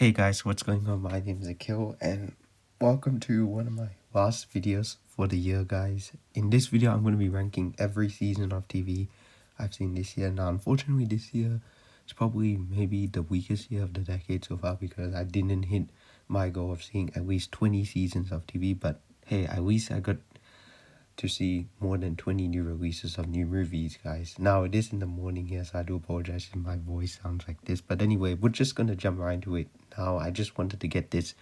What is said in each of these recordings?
Hey guys, what's going on? My name is Akil and welcome to one of my last videos for the year, guys. In this video, I'm going to be ranking every season of TV I've seen this year. Now, unfortunately, this year is probably maybe the weakest year of the decade so far because I didn't hit my goal of seeing at least 20 seasons of TV. But hey, at least I got to see more than 20 new releases of new movies, guys. Now, it is in the morning here, so I do apologize if my voice sounds like this. But anyway, we're just going to jump right into it now. I just wanted to get this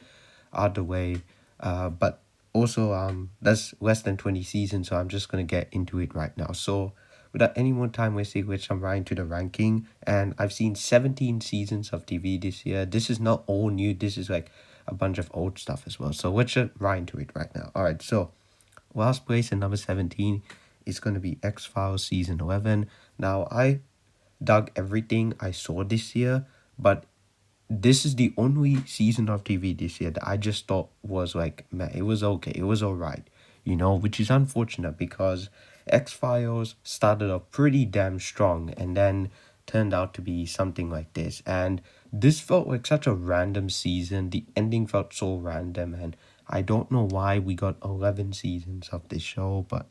out of the way. But also, that's less than 20 seasons, so I'm just going to get into it right now. So, without any more time wasting, let's jump right into the ranking. And I've seen 17 seasons of TV this year. This is not all new, this is like a bunch of old stuff as well. So, let's jump right into it right now. All right, so last place in number 17 is going to be X-Files Season 11. Now, I dug everything I saw this year, but this is the only season of TV this year that I just thought was like, man, it was okay, it was alright, which is unfortunate because X-Files started off pretty damn strong and then turned out to be something like this. And this felt like such a random season. The ending felt so random, and I don't know why we got 11 seasons of this show, but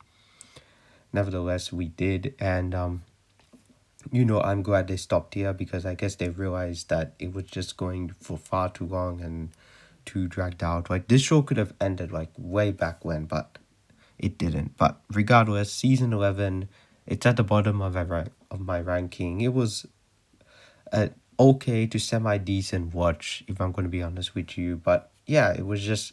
nevertheless, we did. And I'm glad they stopped here because I guess they realized that it was just going for far too long and too dragged out. Like, this show could have ended like way back when, but it didn't. But regardless, season 11, it's at the bottom of my ranking. It was a okay to semi decent watch, if I'm going to be honest with you. But yeah, it was just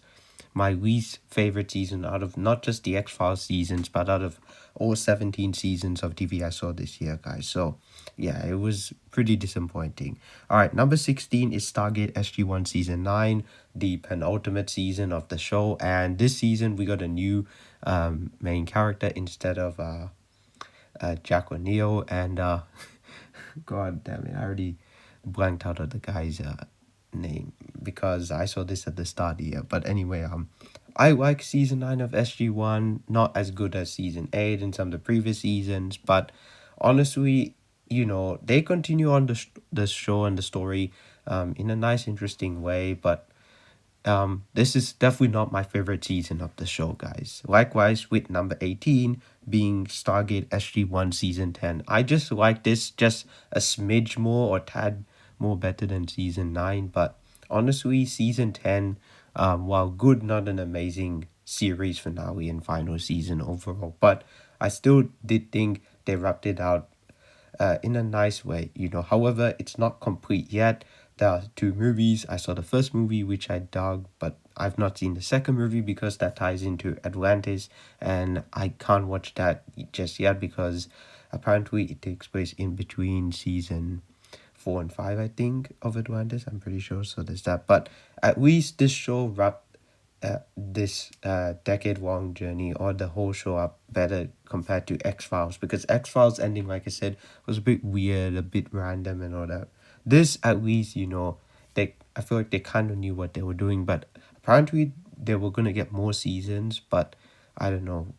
my least favorite season out of not just the X-Files seasons, but out of all 17 seasons of TV I saw this year, guys. So yeah, it was pretty disappointing. All right, number 16 is Stargate SG-1 Season 9, the penultimate season of the show. And this season, we got a new main character instead of Jack O'Neill. And God damn it, I already blanked out of the guy's name because I saw this at the start here. But anyway, I like season 9 of SG-1, not as good as season 8 and some of the previous seasons, but honestly, they continue on the show and the story in a nice, interesting way, but this is definitely not my favorite season of the show, guys. Likewise, with number 18 being Stargate SG-1 Season 10. I just like this just a smidge more or tad more better than Season 9. But honestly, Season 10, while good, not an amazing series finale and final season overall. But I still did think they wrapped it out in a nice way, However, it's not complete yet. There are two movies. I saw the first movie, which I dug, but I've not seen the second movie because that ties into Atlantis, and I can't watch that just yet because apparently it takes place in between season 4 and 5, I think, of Atlantis. I'm pretty sure. So there's that. But at least this show wrapped this decade-long journey or the whole show up better compared to X-Files, because X-Files ending, like I said, was a bit weird, a bit random and all that. This, at least, I feel like they kind of knew what they were doing, but apparently they were going to get more seasons, but I don't know,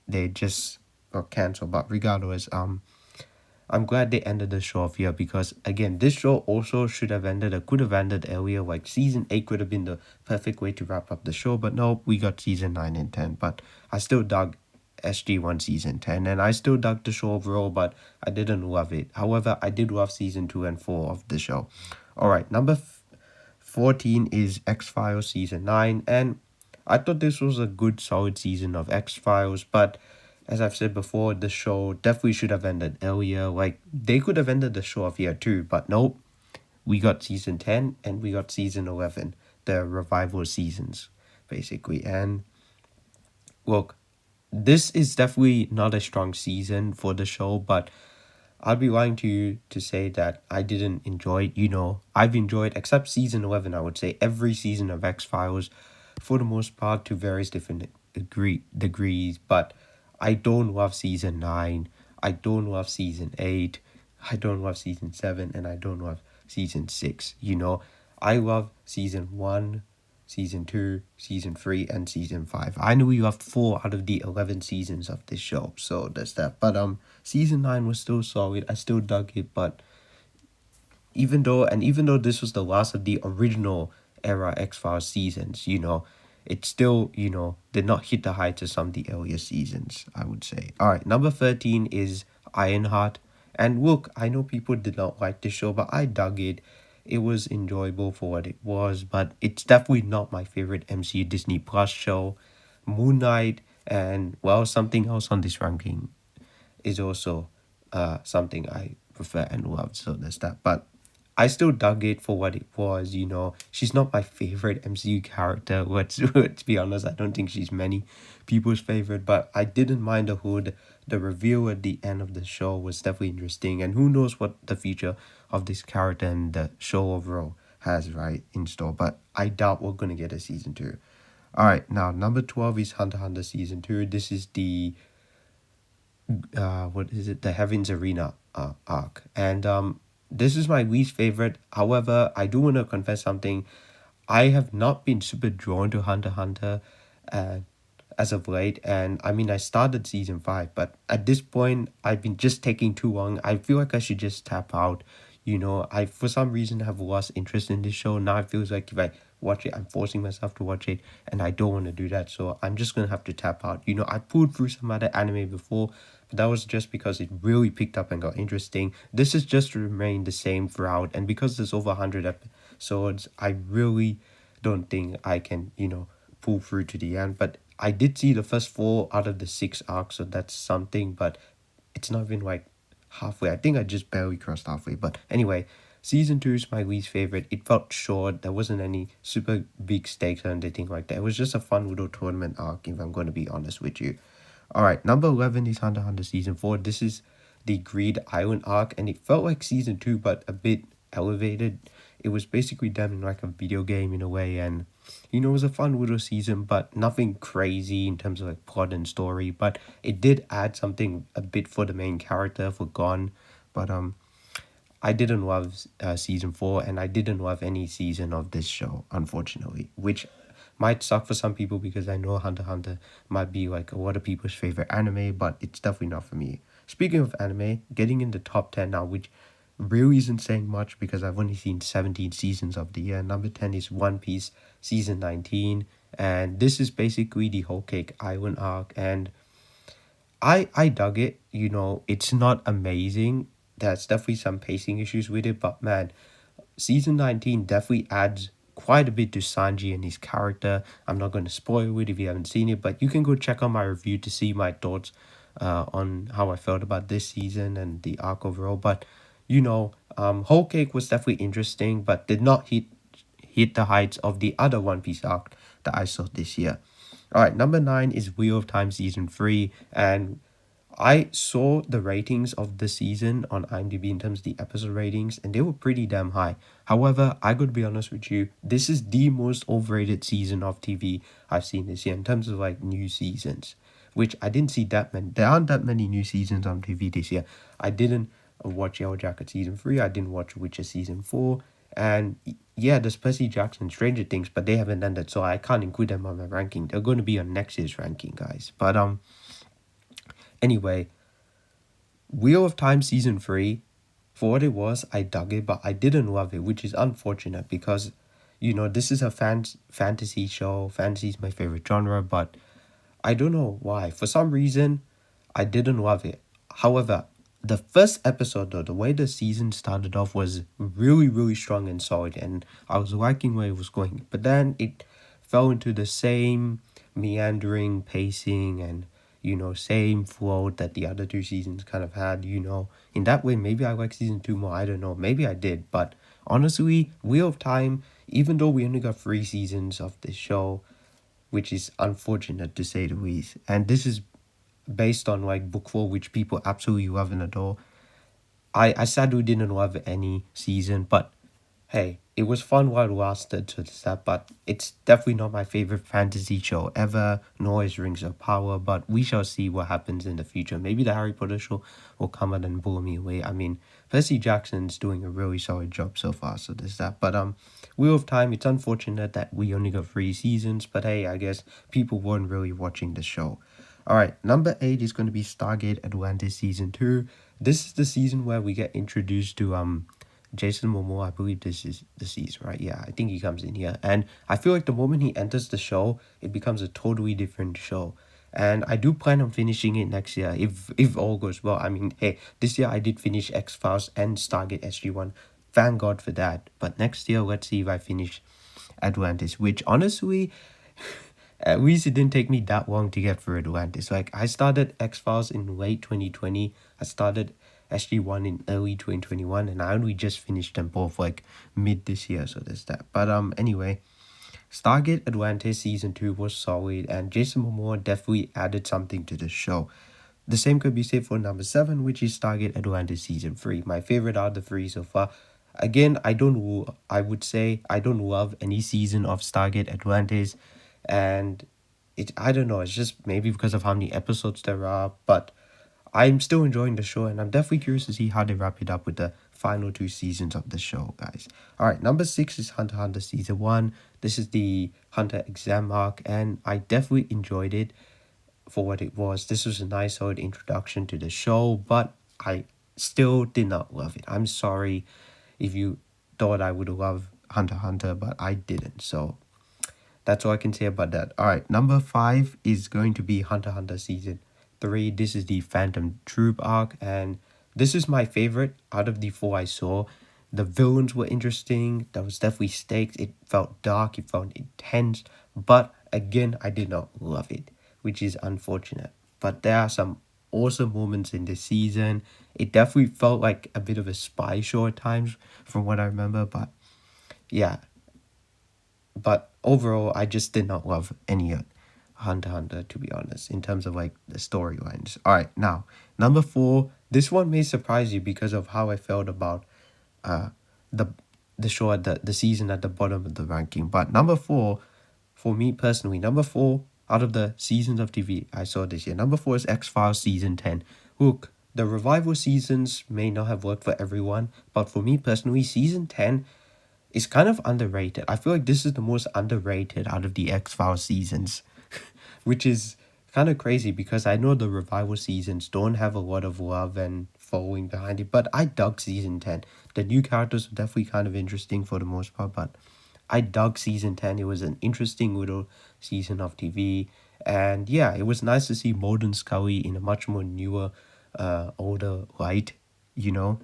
they just got cancelled. But regardless, I'm glad they ended the show off here because, again, this show also should have ended or could have ended earlier. Like, season 8 could have been the perfect way to wrap up the show, but no, we got season 9 and 10. But I still dug SG-1 season 10, and I still dug the show overall, but I didn't love it. However, I did love season 2 and 4 of the show. All right, number 14 is X-Files season 9, and I thought this was a good, solid season of X-Files, but as I've said before, the show definitely should have ended earlier. Like, they could have ended the show off here too, but nope. We got season 10 and we got season 11, the revival seasons, basically. And look, this is definitely not a strong season for the show, but I'll be lying to you to say that I didn't enjoy it. I've enjoyed, except season 11, I would say, every season of X-Files for the most part to various different degrees, but I don't love season 9, I don't love season 8, I don't love season 7, and I don't love season 6. I love season 1, season 2, season 3, and season 5. I know we loved 4 out of the 11 seasons of this show, so there's that. But season 9 was still solid. I still dug it, but even though this was the last of the original era X-Files seasons, it still, did not hit the heights of some of the earlier seasons, I would say. All right, number 13 is Ironheart. And look, I know people did not like the show, but I dug it. It was enjoyable for what it was, but it's definitely not my favorite MCU Disney Plus show. Moon Knight and, well, something else on this ranking is also something I prefer and love. So there's that. But I still dug it for what it was. She's not my favorite MCU character. Let's be honest. I don't think she's many people's favorite. But I didn't mind the hood. The reveal at the end of the show was definitely interesting. And who knows what the future of this character and the show overall has right in store. But I doubt we're gonna get a season 2. All right, now number 12 is Hunter x Hunter season 2. This is the what is it, the Heaven's Arena arc, and this is my least favorite. However, I do want to confess something. I have not been super drawn to Hunter x Hunter uh, as of late, and I mean, I started season 5, but at this point I've been just taking too long. I feel like I should just tap out. I for some reason have lost interest in this show. Now it feels like if I watch it, I'm forcing myself to watch it, and I don't want to do that, so I'm just gonna have to tap out. I pulled through some other anime before, but that was just because it really picked up and got interesting. This is just to remain the same throughout, and because there's over 100 episodes, I really don't think I can, pull through to the end. But I did see the first 4 out of the 6 arcs, so that's something, but it's not even like halfway. I think I just barely crossed halfway. But anyway, season 2 is my least favorite. It felt short. There wasn't any super big stakes or anything like that. It was just a fun little tournament arc, if I'm going to be honest with you. All right, number 11 is Hunter x Hunter season 4. This is the Greed Island arc, and it felt like season 2, but a bit elevated. It was basically done like a video game in a way, and it was a fun little season, but nothing crazy in terms of like plot and story. But it did add something a bit for the main character, for Gon. But I didn't love season 4, and I didn't love any season of this show, unfortunately, which might suck for some people because I know Hunter x Hunter might be like a lot of people's favorite anime, but it's definitely not for me. Speaking of anime, getting in the top 10 now, which really isn't saying much because I've only seen 17 seasons of the year. Number 10 is One Piece season 19, and this is basically the Whole Cake Island arc, and I dug it. It's not amazing. There's definitely some pacing issues with it, but man, season 19 definitely adds quite a bit to Sanji and his character. I'm not going to spoil it if you haven't seen it, but you can go check out my review to see my thoughts on how I felt about this season and the arc overall. But Whole Cake was definitely interesting, but did not hit the heights of the other One Piece arc that I saw this year. All right, number 9 is Wheel of Time season 3, and I saw the ratings of the season on IMDb in terms of the episode ratings, and they were pretty damn high. However, I could be honest with you, this is the most overrated season of TV I've seen this year in terms of like new seasons, which I didn't see that many. There aren't that many new seasons on TV this year. I didn't watch Yellow Jacket season 3. I didn't watch Witcher season 4. And yeah, there's Percy Jackson, Stranger Things, but they haven't ended, so I can't include them on my ranking. They're going to be on next year's ranking, guys. But anyway, Wheel of Time season 3, for what it was, I dug it, but I didn't love it, which is unfortunate because, this is a fantasy show. Fantasy is my favorite genre, but I don't know why. For some reason, I didn't love it. However, the first episode, though, the way the season started off was really, really strong and solid, and I was liking where it was going. But then it fell into the same meandering pacing and, same flow that the other 2 seasons kind of had, In that way, maybe I like season 2 more. I don't know. Maybe I did. But honestly, Wheel of Time, even though we only got 3 seasons of this show, which is unfortunate to say the least, and this is based on like book 4, which people absolutely love and adore. I sadly didn't love any season, but hey, it was fun while it lasted, to that. But it's definitely not my favorite fantasy show ever, nor is Rings of Power. But we shall see what happens in the future. Maybe the Harry Potter show will come out and blow me away. I mean, Percy Jackson's doing a really solid job so far, so there's that. But Wheel of Time, it's unfortunate that we only got 3 seasons, but hey, I guess people weren't really watching the show. All right, number 8 is going to be Stargate Atlantis season 2. This is the season where we get introduced to Jason Momoa, I believe this is the season, right? Yeah, I think he comes in here. And I feel like the moment he enters the show, it becomes a totally different show. And I do plan on finishing it next year if all goes well. I mean, hey, this year I did finish X-Files and Stargate SG-1. Thank God for that. But next year, let's see if I finish Atlantis, which honestly, at least it didn't take me that long to get through Atlantis. Like, I started X-Files in late 2020. I started SG-1 in early 2021, and I only just finished them both like mid this year, so there's that. But anyway, Stargate Atlantis season 2 was solid, and Jason Momoa definitely added something to the show. The same could be said for number 7, which is Stargate Atlantis season 3. My favorite out of the three so far. Again, I would say I don't love any season of Stargate Atlantis, and I don't know, it's just maybe because of how many episodes there are, but I'm still enjoying the show, and I'm definitely curious to see how they wrap it up with the final 2 seasons of the show, guys. All right, number 6 is Hunter x Hunter season 1. This is the Hunter exam arc, and I definitely enjoyed it for what it was. This was a nice, solid introduction to the show, but I still did not love it. I'm sorry if you thought I would love Hunter x Hunter, but I didn't. So that's all I can say about that. All right, number 5 is going to be Hunter x Hunter season 3. This is the Phantom Troop arc, and this is my favorite out of the 4 I saw. The villains were interesting. There was definitely stakes. It felt dark. It felt intense. But again, I did not love it, which is unfortunate. But there are some awesome moments in this season. It definitely felt like a bit of a spy show at times, from what I remember. But yeah, but overall, I just did not love any of Hunter x Hunter, to be honest, in terms of like the storylines. All right, now number 4. This one may surprise you because of how I felt about uh the the show at the season at the bottom of the ranking. But number 4, for me personally, number 4 out of the seasons of TV I saw this year, number 4 is X-Files season 10. Look, the revival seasons may not have worked for everyone, but for me personally, season 10 is kind of underrated. I feel like this is the most underrated out of the X-Files seasons, which is kind of crazy because I know the revival seasons don't have a lot of love and following behind it, but I dug season 10. The new characters were definitely kind of interesting for the most part, but I dug season 10. It was an interesting little season of TV, and yeah, it was nice to see Mulder and Scully in a much more newer, older light, you know.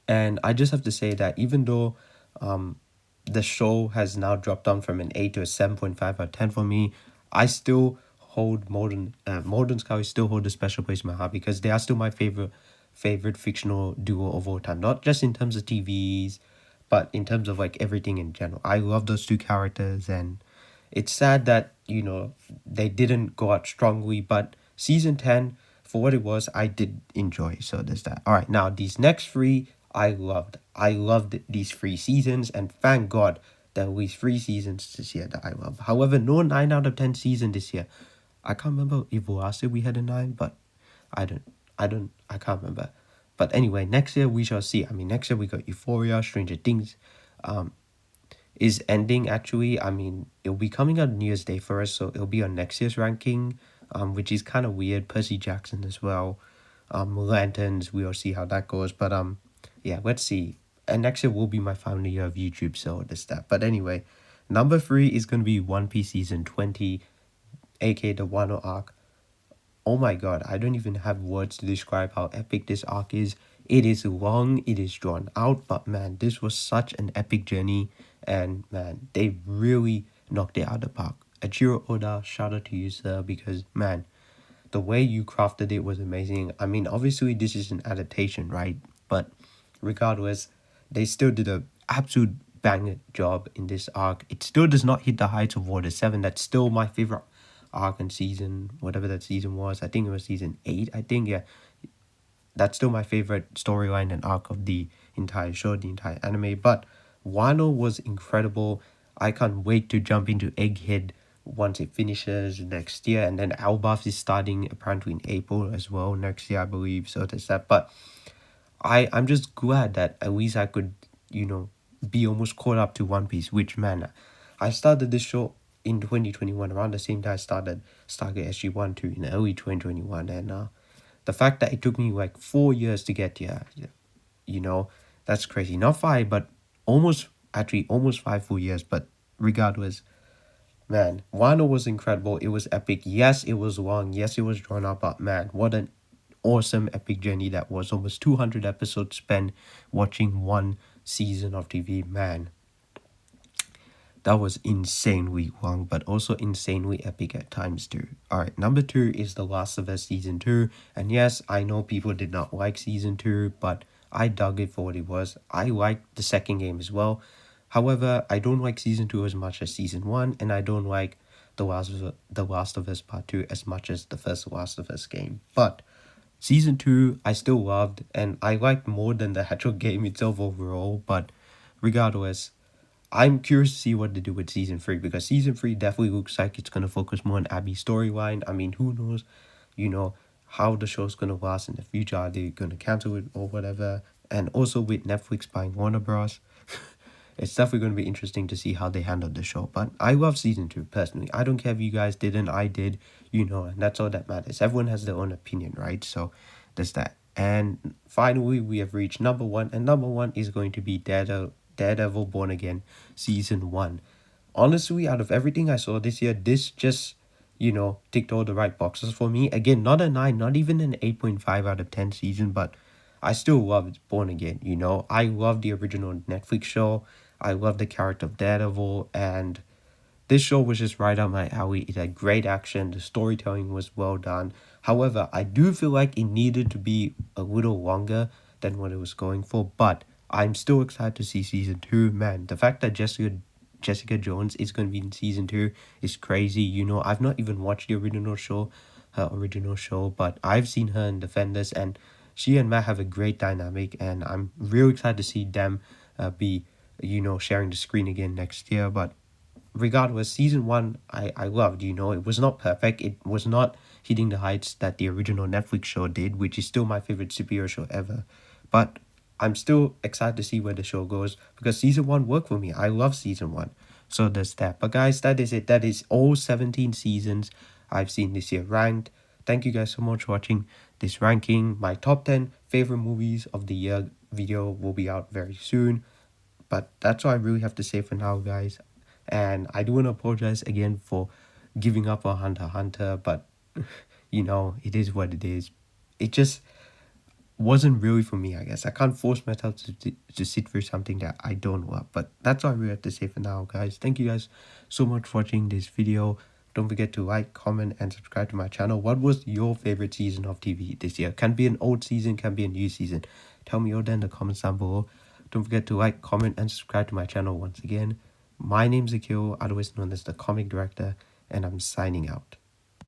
And I just have to say that even though um, the show has now dropped down from an 8 to a 7.5 out of 10 for me, I still hold Mulder and Scully still hold a special place in my heart because they are still my favorite fictional duo of all time. Not just in terms of TVs, but in terms of like everything in general. I love those two characters, and it's sad that, you know, they didn't go out strongly, but season 10, for what it was, I did enjoy. So there's that. All right, now these next 3 I loved. I loved these 3 seasons, and thank God there were 3 seasons this year that I love. However, no 9 out of 10 season this year. I can't remember if last year we had a 9, but I don't, I can't remember. But anyway, next year we shall see. I mean, next year we got Euphoria, Stranger Things, um, is ending actually. I mean, it'll be coming on New Year's Day for us, so it'll be on next year's ranking, which is kind of weird. Percy Jackson as well, Lanterns. We'll see how that goes, but yeah, let's see. And next year will be my final year of YouTube, so there's that. But anyway, number 3 is gonna be One Piece season 20, aka the Wano arc. Oh my god, I don't even have words to describe how epic this arc is. It is long, it is drawn out, but man, this was such an epic journey, and man, they really knocked it out of the park. Achiro Oda, shout out to you, sir, because man, the way you crafted it was amazing. I mean, obviously this is an adaptation, right? But regardless, they still did a absolute banger job in this arc. It still does not hit the heights of Water 7. That's still my favorite arc and season, whatever that season was. I think it was season 8. I think, yeah. That's still my favorite storyline and arc of the entire show, the entire anime. But Wano was incredible. I can't wait to jump into Egghead once it finishes next year. And then Elbaf is starting apparently in April as well next year, I believe. So that's that. But I'm just glad that at least I could, you know, be almost caught up to One Piece, which, man, I started this show in 2021, around the same time I started Stargate SG-1 too, in early 2021. And the fact that it took me like 4 years to get here, you know, That's crazy. Not 5, but almost, actually almost 5 full years. But regardless, man, Wano was incredible. It was epic. Yes, it was long. Yes, it was drawn out. But man, what an awesome epic journey that was. Almost 200 episodes spent watching one season of TV. Man, that was insanely long, but also insanely epic at times too. Alright, number 2 is The Last of Us Season 2. And yes, I know people did not like Season 2, but I dug it for what it was. I liked the second game as well. However, I don't like Season 2 as much as Season 1, and I don't like The Last of Us Part 2 as much as the first Last of Us game. But Season 2, I still loved, and I liked more than the actual game itself overall, but regardless, I'm curious to see what they do with season 3, because season 3 definitely looks like it's going to focus more on Abby's storyline. I mean, who knows, you know, how the show's going to last in the future. Are they going to cancel it or whatever? And also with Netflix buying Warner Bros., it's definitely going to be interesting to see how they handle the show. But I love season 2 personally. I don't care if you guys didn't, I did, and that's all that matters. Everyone has their own opinion, right? So there's that. And finally, we have reached number 1, and number 1 is going to be Daredevil Born Again Season 1. Honestly, out of everything I saw this year, this just, ticked all the right boxes for me. Again, not a 9, not even an 8.5 out of 10 season, but I still loved Born Again, I love the original Netflix show. I love the character of Daredevil, and this show was just right up my alley. It had great action, the storytelling was well done. However, I do feel like it needed to be a little longer than what it was going for, but I'm still excited to see season 2. Man, the fact that Jessica Jones is going to be in season 2 is crazy. I've not even watched the her original show, but I've seen her in Defenders, and she and Matt have a great dynamic, and I'm real excited to see them be sharing the screen again next year. But regardless, season 1 I loved. It was not perfect, it was not hitting the heights that the original Netflix show did, which is still my favorite superhero show ever, but I'm still excited to see where the show goes, because season 1 worked for me. I love season 1. So there's that. But guys, that is it. That is all 17 seasons I've seen this year ranked. Thank you guys so much for watching this ranking. My top 10 favorite movies of the year video will be out very soon. But that's all I really have to say for now, guys. And I do want to apologize again for giving up on Hunter x Hunter, but it is what it is. It just wasn't really for me, I guess. I can't force myself to sit through something that I don't love. But that's all I really have to say for now, guys. Thank you guys so much for watching this video. Don't forget to like, comment, and subscribe to my channel. What was your favorite season of TV this year? Can be an old season, can be a new season. Tell me all that in the comments down below. Don't forget to like, comment, and subscribe to my channel once again. My name's Akil, otherwise known as the Comic Director, and I'm signing out.